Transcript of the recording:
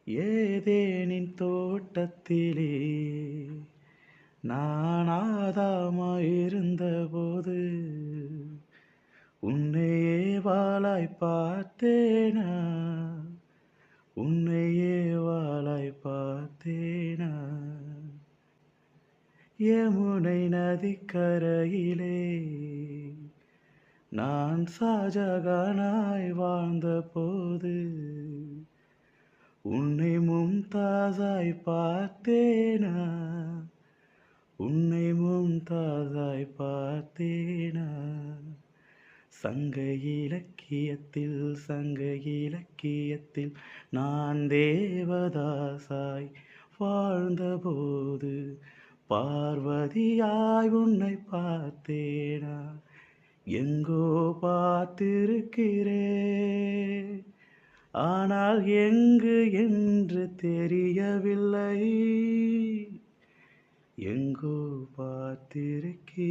ஏதேனின் தோட்டத்திலே நான் ஆதாமாயிருந்தபோது உன்னையே வாளாய் பார்த்தேனா, உன்னையே வாளாய் பார்த்தேனா. யமுனை நதிக்கரையிலே நான் ஷாஜகானாய் வாழ்ந்தபோது உன்னை மும்தாஸாய் பார்த்தேனா, உன்னை மும்தாஸாய் பார்த்தேனா. சங்க இலக்கியத்தில் சங்க இலக்கியத்தில் நான் தேவதாசாய் வாழ்ந்தபோது பார்வதியாய் உன்னை பார்த்தேனா, எங்கோ பார்த்திருக்கிறேன், ஆனால் எங்கு என்று தெரியவில்லை, எங்கோ பார்த்திருக்கிறேன்.